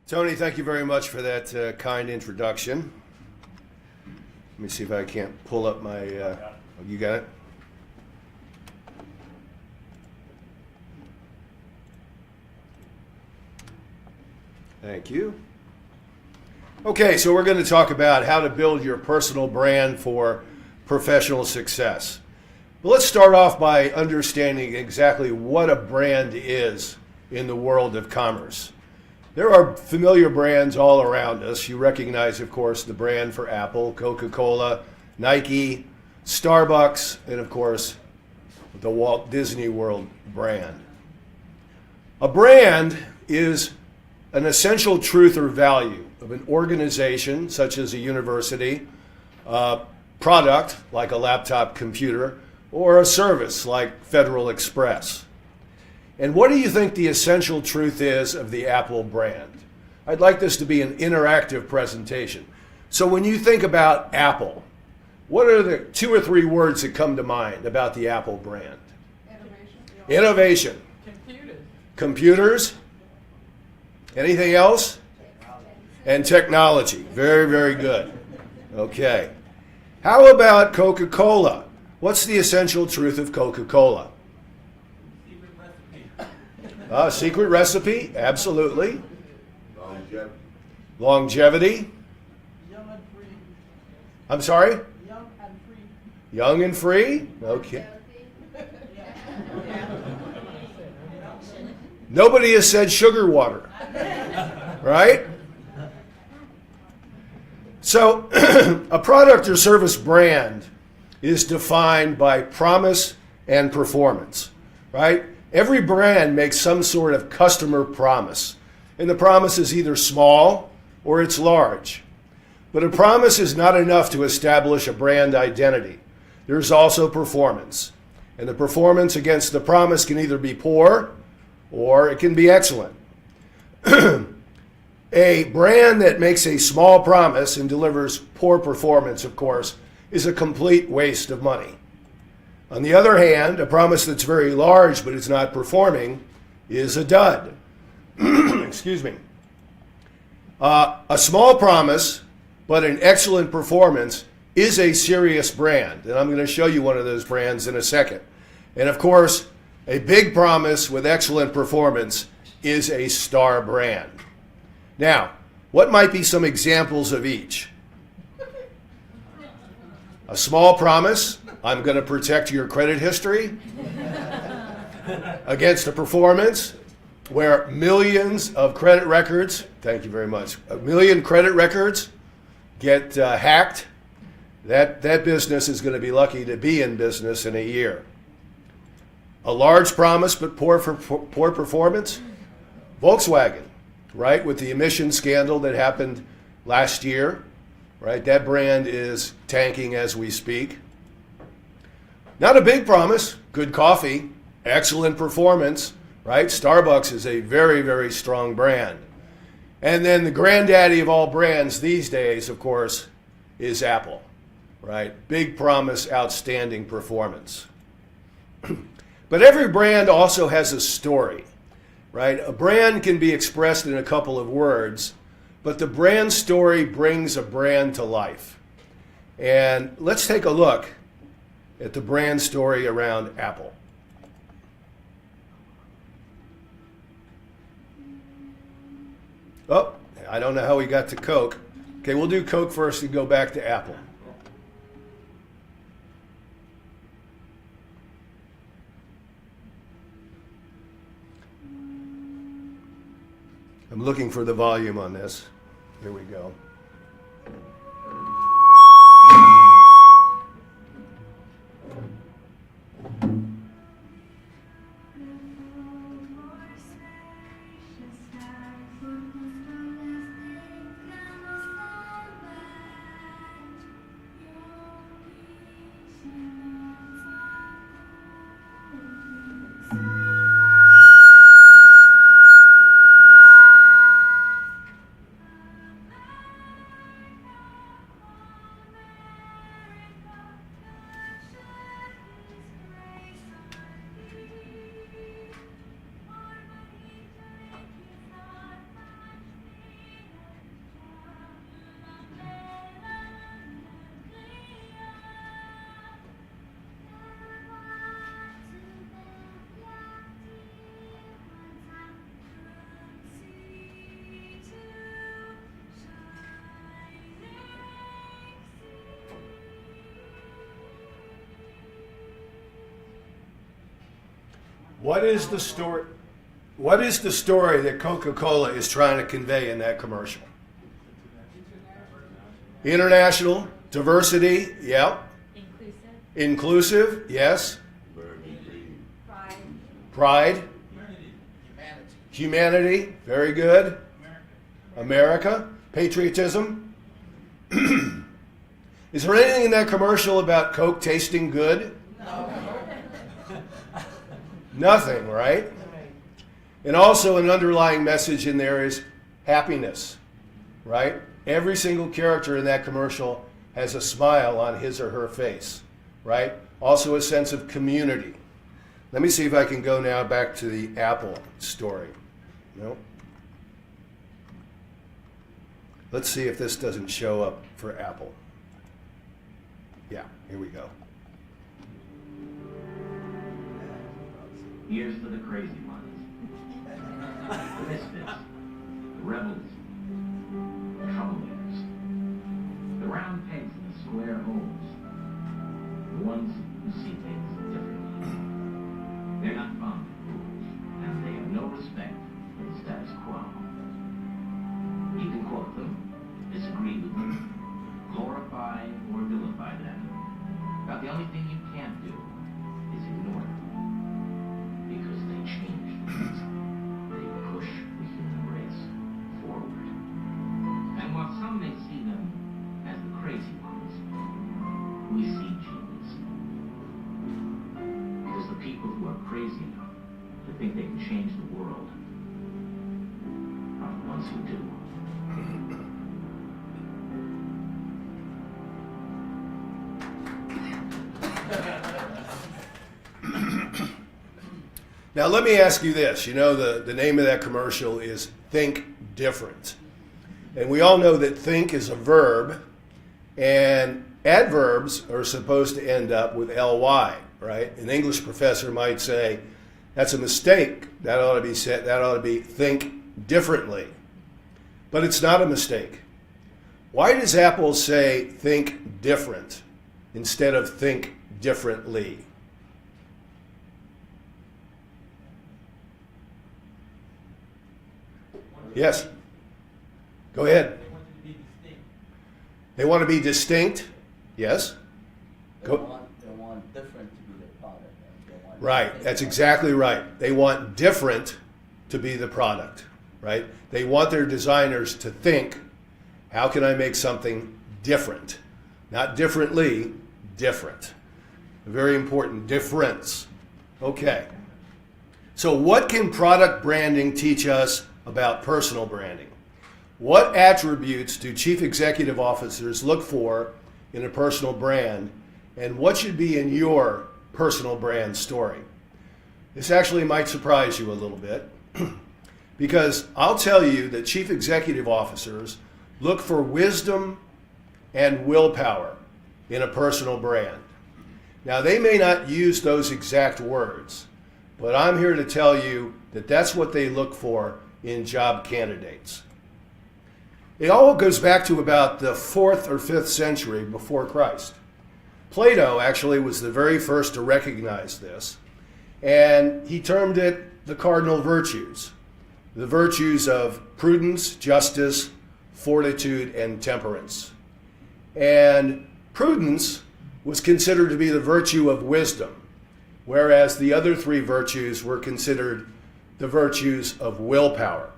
Tony, thank you very much for that kind introduction. Let me see if I can't pull up my, you got it? Thank you. Okay, so we're going to talk about how to build your personal brand for professional success. But let's start off by understanding exactly what a brand is in the world of commerce. There are familiar brands all around us. You recognize, of course, the brand for Apple, CocaCola, Nike, Starbucks, and of course, the Walt Disney World brand. A brand is an essential truth or value of an organization, such as a university, a product, like a laptop computer, or a service, like Federal Express. And what do you think the essential truth is of the Apple brand? I'd like this to be an interactive presentation. So when you think about Apple, what are the 2 or 3 words that come to mind about the Apple brand? Innovation. Computers. Anything else? And technology. Very, very good. Okay. How about Coca-Cola? What's the essential truth of Coca-Cola? Secret recipe, absolutely. Longevity. Young and free. I'm sorry? Young and free. Young and free? Okay. Nobody has said sugar water, right? So a product or service brand is defined by promise and performance, right? Every brand makes some sort of customer promise, and the promise is either small or it's large. But a promise is not enough to establish a brand identity. There's also performance, and the performance against the promise can either be poor or it can be excellent. A brand that makes a small promise and delivers poor performance, of course, is a complete waste of money. On the other hand, a promise that's very large but it's not performing is a dud. Excuse me. A small promise but an excellent performance is a serious brand. And I'm going to show you one of those brands in a second. And of course, a big promise with excellent performance is a star brand. Now, what might be some examples of each? A small promise, I'm going to protect your credit history, against a performance where millions of credit records, thank you very much, 1 million credit records get hacked. That business is going to be lucky to be in business in a year. A large promise but poor performance, Volkswagen, right, with the emission scandal that happened last year. Right, that brand is tanking as we speak. Not a big promise, good coffee, excellent performance, right? Starbucks is a very, very strong brand. And then the granddaddy of all brands these days, of course, is Apple, right? Big promise, outstanding performance. But every brand also has a story, right? A brand can be expressed in a couple of words, but the brand story brings a brand to life. And let's take a look at the brand story around Apple. Oh, I don't know how we got to Coke. Okay, we'll do Coke first and go back to Apple. I'm looking for the volume on this. Here we go. What is the story? What is the story that Coca-Cola is trying to convey in that commercial? International, diversity, yeah. Inclusive, yes. Pride. Humanity, very good. America, patriotism. Is there anything in that commercial about Coke tasting good? No. Nothing, right? And also an underlying message in there is happiness, right? Every single character in that commercial has a smile on his or her face, right? Also a sense of community. Let me see if I can go now back to the Apple story. No. Let's see if this doesn't show up for Apple. Yeah, here we go. Here's to the crazy ones, the misfits, the rebels, the troublemakers, the round pegs in the square holes, the ones who see things differently. They're not bound by rules, and they have no respect for the status quo. You can quote them, disagree with them, glorify or vilify them, but the only thing you can't do is ignore them. Because they change things. They push the human race forward. And while some may see them as the crazy ones, we see genius. Because the people who are crazy enough to think they can change the world are the ones who do. Now let me ask you this. You know, the name of that commercial is Think Different. And we all know that think is a verb, and adverbs are supposed to end up with ly, right? An English professor might say, that's a mistake. That ought to be said, that ought to be think differently. But it's not a mistake. Why does Apple say think different instead of think differently? Yes. Go ahead. They want to be distinct. Yes. They want different to be the product. Right. That's exactly right. They want different to be the product. Right. They want their designers to think, how can I make something different? Not differently, different. A very important difference. Okay. So what can product branding teach us about personal branding? What attributes do chief executive officers look for in a personal brand, and what should be in your personal brand story? This actually might surprise you a little bit, because I'll tell you that chief executive officers look for wisdom and willpower in a personal brand. Now, they may not use those exact words, but I'm here to tell you that that's what they look for in job candidates. It all goes back to about the 4th or 5th century before Christ. Plato actually was the very first to recognize this, and he termed it the Cardinal Virtues, the virtues of prudence, justice, fortitude, and temperance. And prudence was considered to be the virtue of wisdom, whereas the other 3 virtues were considered the virtues of willpower.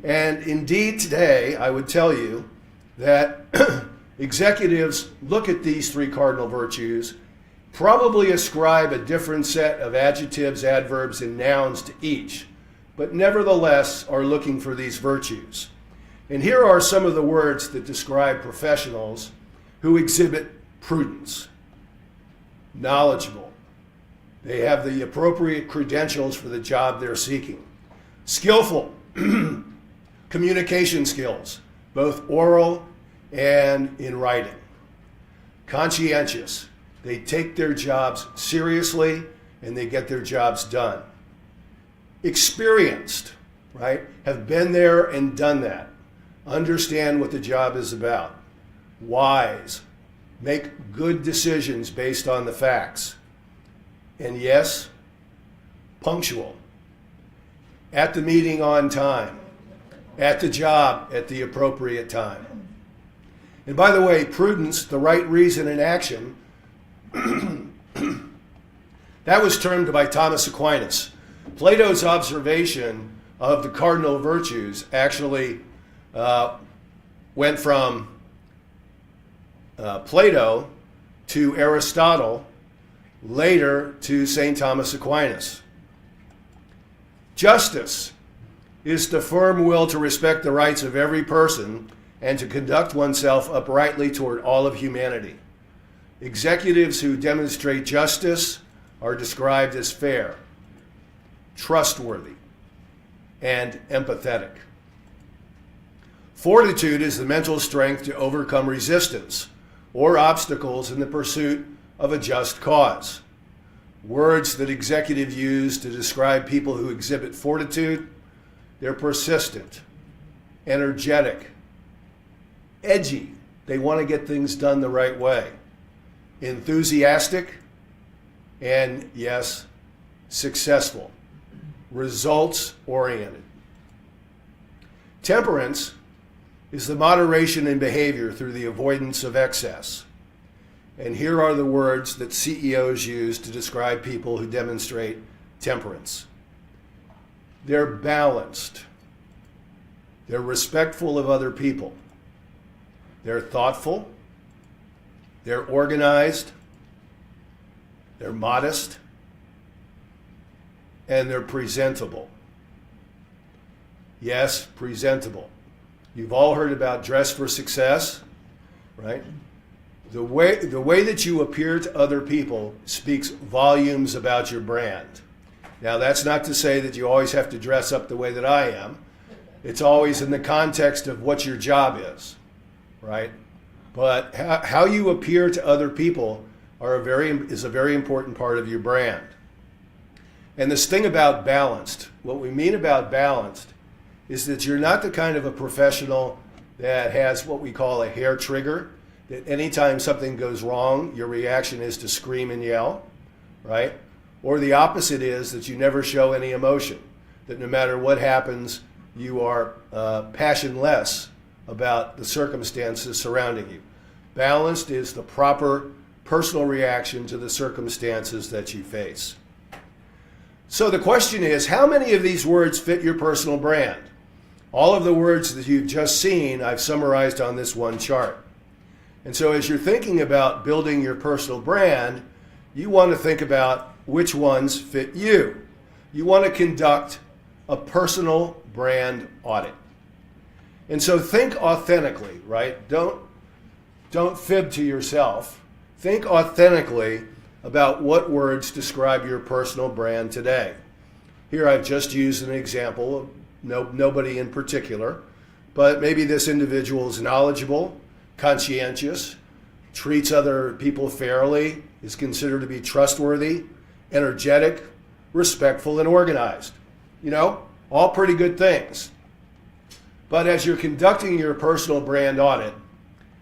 And indeed today, I would tell you that executives look at these 3 cardinal virtues, probably ascribe a different set of adjectives, adverbs, and nouns to each, but nevertheless are looking for these virtues. And here are some of the words that describe professionals who exhibit prudence. Knowledgeable. They have the appropriate credentials for the job they're seeking. Skillful. Communication skills, both oral and in writing. Conscientious. They take their jobs seriously and they get their jobs done. Experienced, right? Have been there and done that. Understand what the job is about. Wise. Make good decisions based on the facts. And yes, punctual, at the meeting on time, at the job at the appropriate time. And by the way, prudence, the right reason in action, that was termed by Thomas Aquinas. Plato's observation of the Cardinal Virtues actually went from Plato to Aristotle, later to St. Thomas Aquinas. Justice is the firm will to respect the rights of every person and to conduct oneself uprightly toward all of humanity. Executives who demonstrate justice are described as fair, trustworthy, and empathetic. Fortitude is the mental strength to overcome resistance or obstacles in the pursuit of a just cause. Words that executives use to describe people who exhibit fortitude: they're persistent, energetic, edgy. They want to get things done the right way. Enthusiastic, and yes, successful. Results oriented. Temperance is the moderation in behavior through the avoidance of excess. And here are the words that CEOs use to describe people who demonstrate temperance. They're balanced. They're respectful of other people. They're thoughtful. They're organized. They're modest. And they're presentable. Yes, presentable. You've all heard about dress for success, right? The way that you appear to other people speaks volumes about your brand. Now, that's not to say that you always have to dress up the way that I am. It's always in the context of what your job is, right? But how you appear to other people is a very important part of your brand. And this thing about balanced, what we mean about balanced is that you're not the kind of a professional that has what we call a hair trigger, that anytime something goes wrong, your reaction is to scream and yell, right? Or the opposite is that you never show any emotion, that no matter what happens, you are passionless about the circumstances surrounding you. Balanced is the proper personal reaction to the circumstances that you face. So the question is, how many of these words fit your personal brand? All of the words that you've just seen, I've summarized on this one chart. And so as you're thinking about building your personal brand, you want to think about which ones fit you. You want to conduct a personal brand audit. And so think authentically, right? Don't fib to yourself. Think authentically about what words describe your personal brand today. Here I've just used an example of nobody in particular, but maybe this individual is knowledgeable, conscientious, treats other people fairly, is considered to be trustworthy, energetic, respectful, and organized. You know, all pretty good things. But as you're conducting your personal brand audit,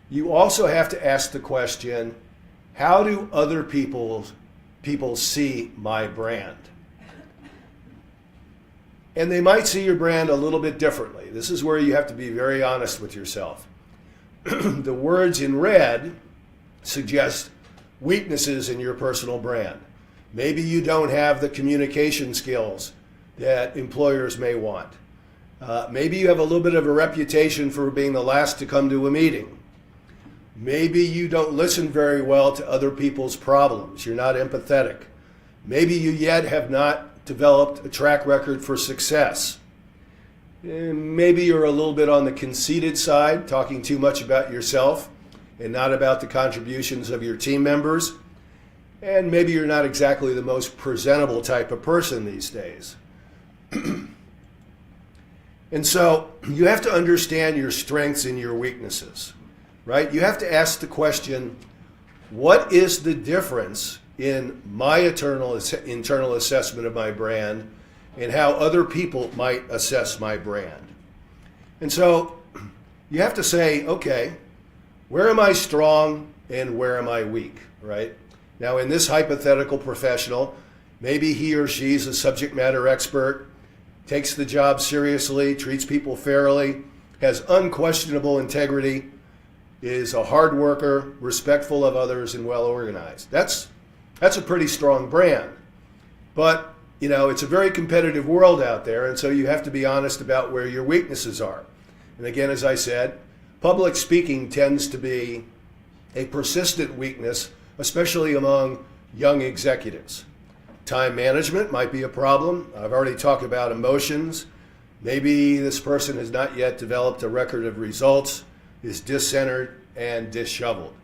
you also have to ask the question, how do other people see my brand? And they might see your brand a little bit differently. This is where you have to be very honest with yourself. The words in red suggest weaknesses in your personal brand. Maybe you don't have the communication skills that employers may want. Maybe you have a little bit of a reputation for being the last to come to a meeting. Maybe you don't listen very well to other people's problems. You're not empathetic. Maybe you yet have not developed a track record for success. Maybe you're a little bit on the conceited side, talking too much about yourself and not about the contributions of your team members. And maybe you're not exactly the most presentable type of person these days. And so you have to understand your strengths and your weaknesses, right? You have to ask the question, what is the difference in my internal assessment of my brand and how other people might assess my brand? And so you have to say, okay, where am I strong and where am I weak, right? Now in this hypothetical professional, Maybe he or she's a subject matter expert, takes the job seriously, treats people fairly, has unquestionable integrity, is a hard worker, respectful of others, and well organized. That's a pretty strong brand. But, it's a very competitive world out there, and so you have to be honest about where your weaknesses are. And again, as I said, public speaking tends to be a persistent weakness, especially among young executives. Time management might be a problem. I've already talked about emotions. Maybe this person has not yet developed a record of results, is discentered and disheveled.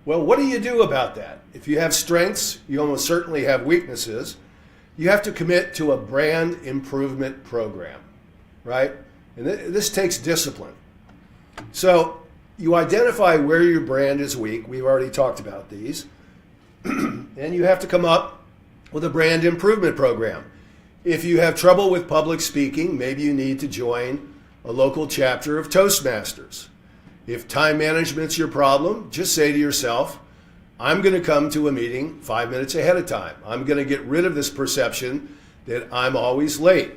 Well, what do you do about that? If you have strengths, you almost certainly have weaknesses. You have to commit to a brand improvement program, right? And this takes discipline. So you identify where your brand is weak. We've already talked about these. And you have to come up with a brand improvement program. If you have trouble with public speaking, maybe you need to join a local chapter of Toastmasters. If time management's your problem, just say to yourself, I'm going to come to a meeting 5 minutes ahead of time. I'm going to get rid of this perception that I'm always late.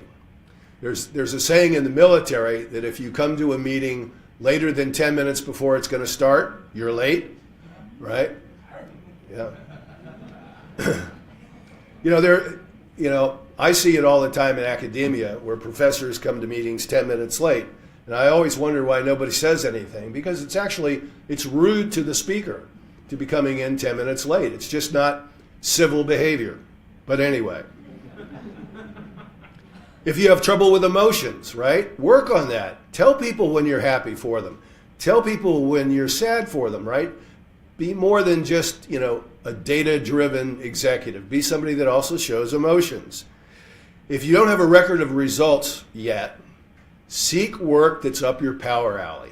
There's a saying in the military that if you come to a meeting later than 10 minutes before it's going to start, you're late, right? Yeah. I see it all the time in academia where professors come to meetings 10 minutes late. And I always wonder why nobody says anything, because it's rude to the speaker to be coming in 10 minutes late. It's just not civil behavior. But anyway. If you have trouble with emotions, right? Work on that. Tell people when you're happy for them. Tell people when you're sad for them, right? Be more than just, a data-driven executive. Be somebody that also shows emotions. If you don't have a record of results yet, seek work that's up your power alley.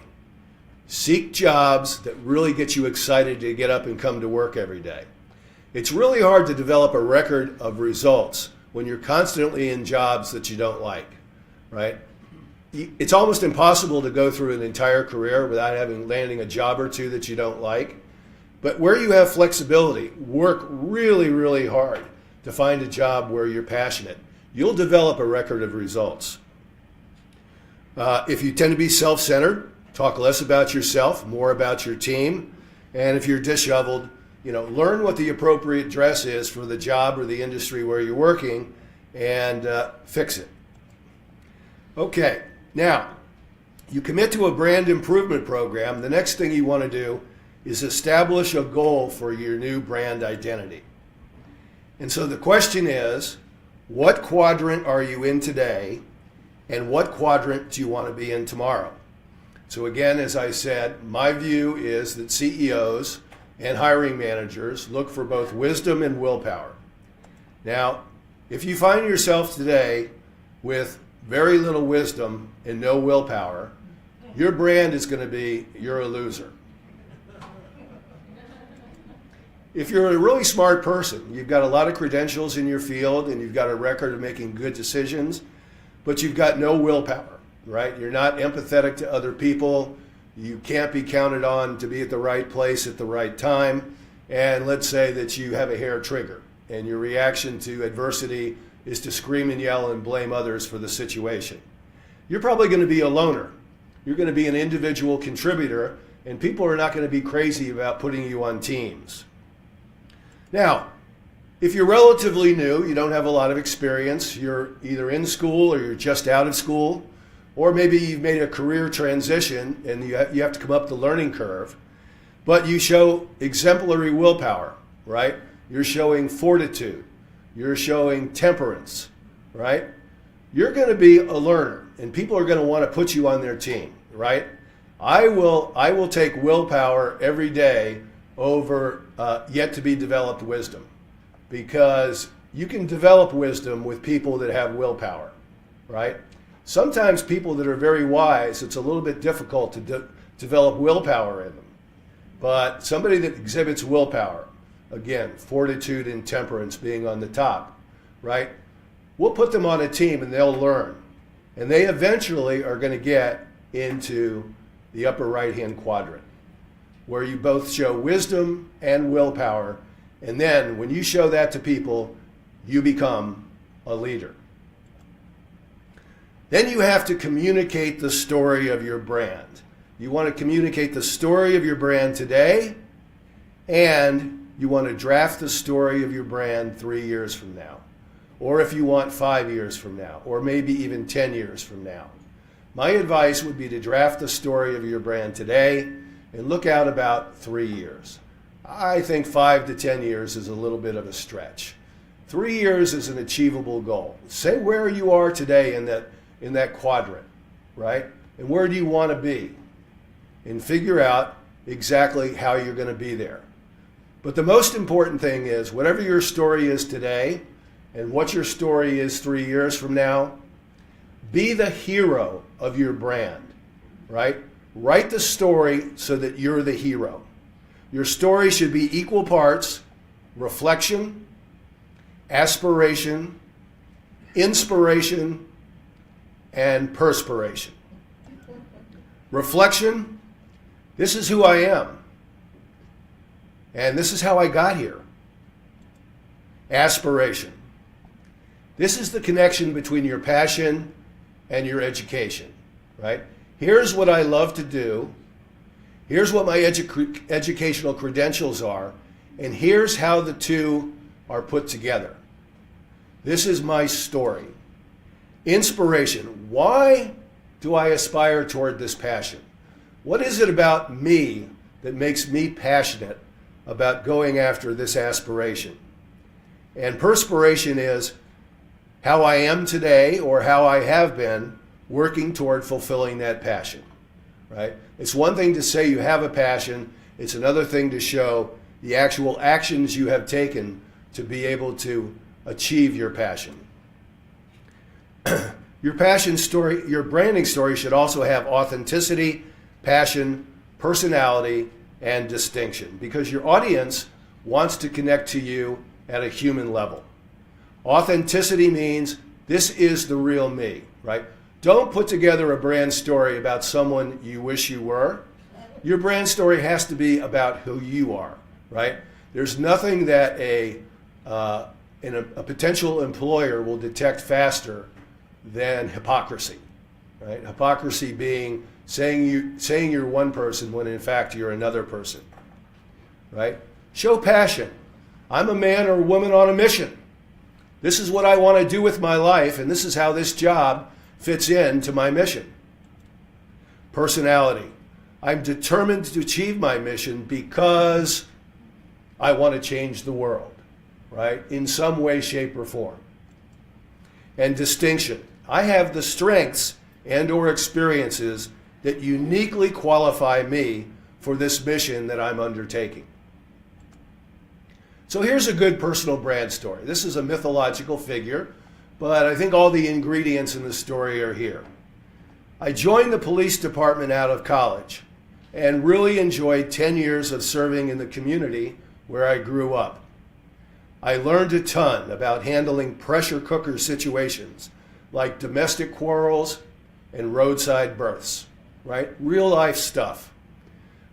Seek jobs that really get you excited to get up and come to work every day. It's really hard to develop a record of results when you're constantly in jobs that you don't like, right? It's almost impossible to go through an entire career without landing a job or two that you don't like. But where you have flexibility, work really, really hard to find a job where you're passionate. You'll develop a record of results. If you tend to be self-centered, talk less about yourself, more about your team. And if you're disheveled, learn what the appropriate dress is for the job or the industry where you're working and fix it. Okay, now, you commit to a brand improvement program. The next thing you want to do is establish a goal for your new brand identity. And so the question is, what quadrant are you in today, and what quadrant do you want to be in tomorrow? So again, as I said, my view is that CEOs and hiring managers look for both wisdom and willpower. Now, if you find yourself today with very little wisdom and no willpower, your brand is going to be, you're a loser. If you're a really smart person, you've got a lot of credentials in your field and you've got a record of making good decisions, but you've got no willpower, right? You're not empathetic to other people. You can't be counted on to be at the right place at the right time. And let's say that you have a hair trigger and your reaction to adversity is to scream and yell and blame others for the situation. You're probably going to be a loner. You're going to be an individual contributor, and people are not going to be crazy about putting you on teams. Now, if you're relatively new, you don't have a lot of experience, you're either in school or you're just out of school, or maybe you've made a career transition and you have to come up the learning curve, but you show exemplary willpower, right? You're showing fortitude. You're showing temperance, right? You're going to be a learner, and people are going to want to put you on their team, right? I will take willpower every day over yet to be developed wisdom, because you can develop wisdom with people that have willpower, right? Sometimes people that are very wise, it's a little bit difficult to develop willpower in them. But somebody that exhibits willpower, again, fortitude and temperance being on the top, right? We'll put them on a team and they'll learn. And they eventually are going to get into the upper right-hand quadrant, where you both show wisdom and willpower. And then when you show that to people, you become a leader. Then you have to communicate the story of your brand. You want to communicate the story of your brand today, and you want to draft the story of your brand 3 years from now, or if you want 5 years from now, or maybe even 10 years from now. My advice would be to draft the story of your brand today and look out about 3 years. I think 5 to 10 years is a little bit of a stretch. 3 years is an achievable goal. Say where you are today in that quadrant, right? And where do you want to be? And figure out exactly how you're going to be there. But the most important thing is, whatever your story is today and what your story is 3 years from now, be the hero of your brand, right? Write the story so that you're the hero. Your story should be equal parts reflection, aspiration, inspiration, and perspiration. Reflection, this is who I am. And this is how I got here. Aspiration. This is the connection between your passion and your education, right? Here's what I love to do. Here's what my educational credentials are. And here's how the two are put together. This is my story. Inspiration. Why do I aspire toward this passion? What is it about me that makes me passionate about going after this aspiration? And perspiration is how I am today, or how I have been working toward fulfilling that passion, right? It's one thing to say you have a passion. It's another thing to show the actual actions you have taken to be able to achieve your passion. Your passion story, your branding story should also have authenticity, passion, personality, and distinction, because your audience wants to connect to you at a human level. Authenticity means this is the real me, right? Don't put together a brand story about someone you wish you were. Your brand story has to be about who you are, right? There's nothing that a potential employer will detect faster than hypocrisy, right? Hypocrisy being saying you're one person when in fact you're another person, right? Show passion. I'm a man or woman on a mission. This is what I want to do with my life, and this is how this job fits into my mission. Personality. I'm determined to achieve my mission because I want to change the world, right? In some way, shape, or form. And distinction. I have the strengths and or experiences that uniquely qualify me for this mission that I'm undertaking. So here's a good personal brand story. This is a mythological figure, but I think all the ingredients in the story are here. I joined the police department out of college and really enjoyed 10 years of serving in the community where I grew up. I learned a ton about handling pressure cooker situations like domestic quarrels and roadside births, right? Real life stuff.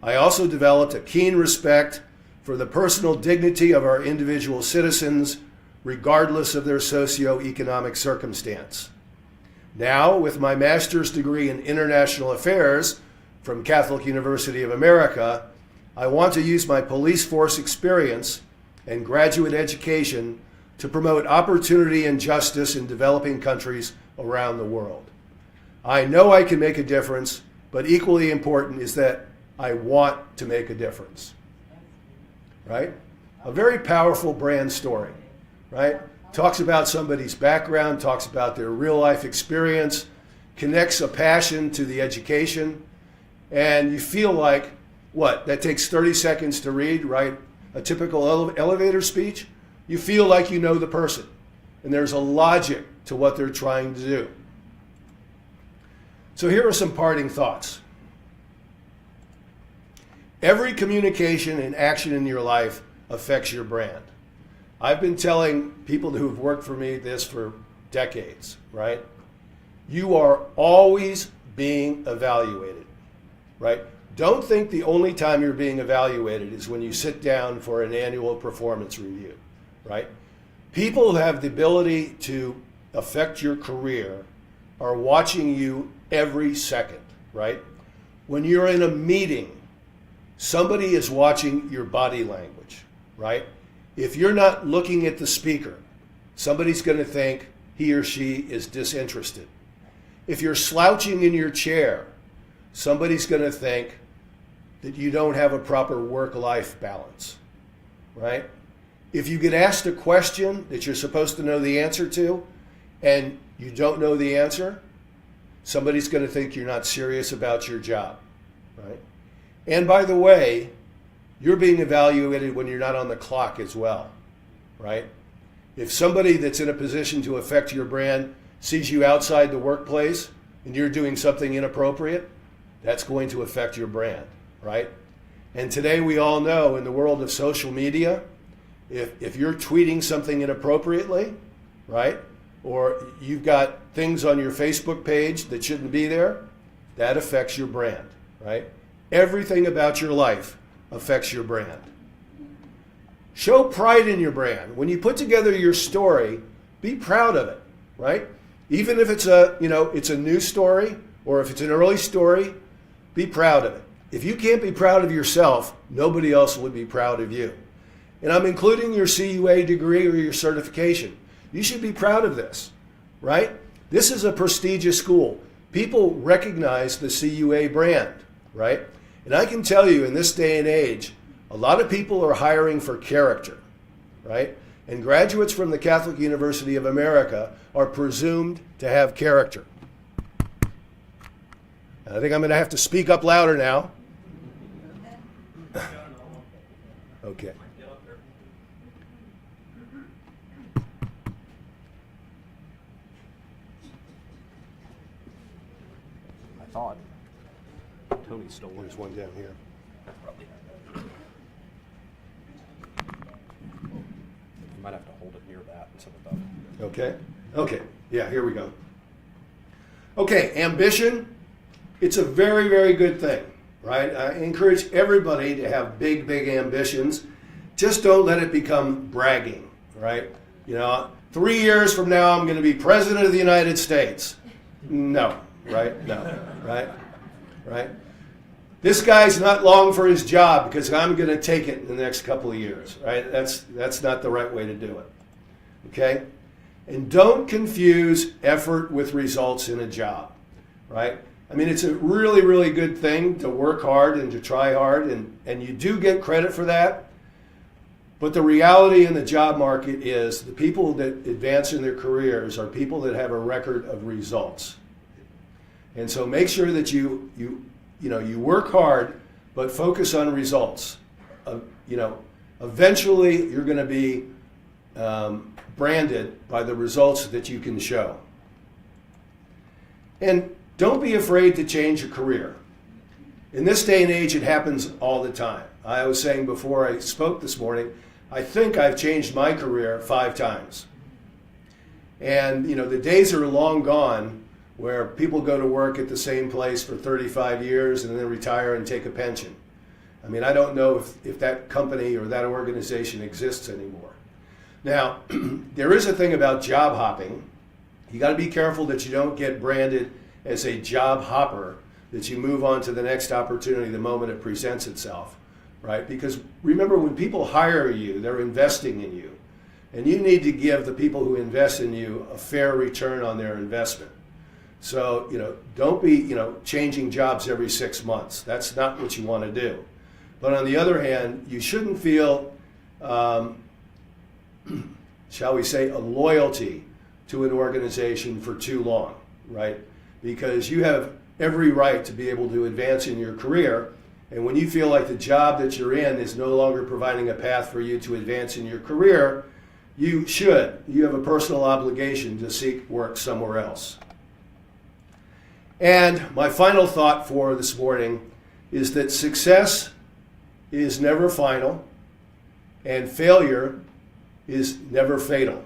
I also developed a keen respect for the personal dignity of our individual citizens, regardless of their socioeconomic circumstance. Now, with my master's degree in international affairs from Catholic University of America, I want to use my police force experience and graduate education to promote opportunity and justice in developing countries around the world. I know I can make a difference, but equally important is that I want to make a difference. Right? A very powerful brand story, right? Talks about somebody's background, talks about their real life experience, connects a passion to the education, and you feel like, what, that takes 30 seconds to read, right? A typical elevator speech. You feel like you know the person, and there's a logic to what they're trying to do. So here are some parting thoughts. Every communication and action in your life affects your brand. I've been telling people who've worked for me this for decades, right? You are always being evaluated, right? Don't think the only time you're being evaluated is when you sit down for an annual performance review, right? People who have the ability to affect your career are watching you every second, right? When you're in a meeting, somebody is watching your body language, right? If you're not looking at the speaker, somebody's going to think he or she is disinterested. If you're slouching in your chair, somebody's going to think that you don't have a proper work-life balance, right? If you get asked a question that you're supposed to know the answer to and you don't know the answer, somebody's going to think you're not serious about your job, right? And by the way, you're being evaluated when you're not on the clock as well, right? If somebody that's in a position to affect your brand sees you outside the workplace and you're doing something inappropriate, that's going to affect your brand, right? And today we all know in the world of social media, if you're tweeting something inappropriately, right, or you've got things on your Facebook page that shouldn't be there, that affects your brand, right? Everything about your life affects your brand. Show pride in your brand. When you put together your story, be proud of it, right? Even if it's a new story or if it's an early story, be proud of it. If you can't be proud of yourself, nobody else will be proud of you. And I'm including your CUA degree or your certification. You should be proud of this, right? This is a prestigious school. People recognize the CUA brand, right? And I can tell you in this day and age, a lot of people are hiring for character, right? And graduates from the Catholic University of America are presumed to have character. And I think I'm going to have to speak up louder now. Okay. I thought Tony stole it. There's one down here. You might have to hold it near that instead of that. Okay. Okay. Yeah, here we go. Okay, ambition. It's a very, very good thing, right? I encourage everybody to have big, big ambitions. Just don't let it become bragging, right? 3 years from now, I'm going to be president of the United States. No, right? No, right? Right? This guy's not long for his job because I'm going to take it in the next couple of years, right? That's not the right way to do it, okay? And don't confuse effort with results in a job, right? I mean, it's a really, really good thing to work hard and to try hard, and you do get credit for that. But the reality in the job market is the people that advance in their careers are people that have a record of results. And so make sure that you work hard, but focus on results. Eventually you're going to be branded by the results that you can show. And don't be afraid to change your career. In this day and age, it happens all the time. I was saying before I spoke this morning, I think I've changed my career 5 times. And, the days are long gone where people go to work at the same place for 35 years and then retire and take a pension. I mean, I don't know if that company or that organization exists anymore. Now, there is a thing about job hopping. You got to be careful that you don't get branded as a job hopper, that you move on to the next opportunity the moment it presents itself, right? Because remember, when people hire you, they're investing in you. And you need to give the people who invest in you a fair return on their investment. So, don't be, changing jobs every 6 months. That's not what you want to do. But on the other hand, you shouldn't feel, shall we say, a loyalty to an organization for too long, right? Because you have every right to be able to advance in your career. And when you feel like the job that you're in is no longer providing a path for you to advance in your career, you have a personal obligation to seek work somewhere else. And my final thought for this morning is that success is never final and failure is never fatal.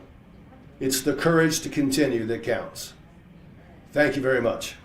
It's the courage to continue that counts. Thank you very much.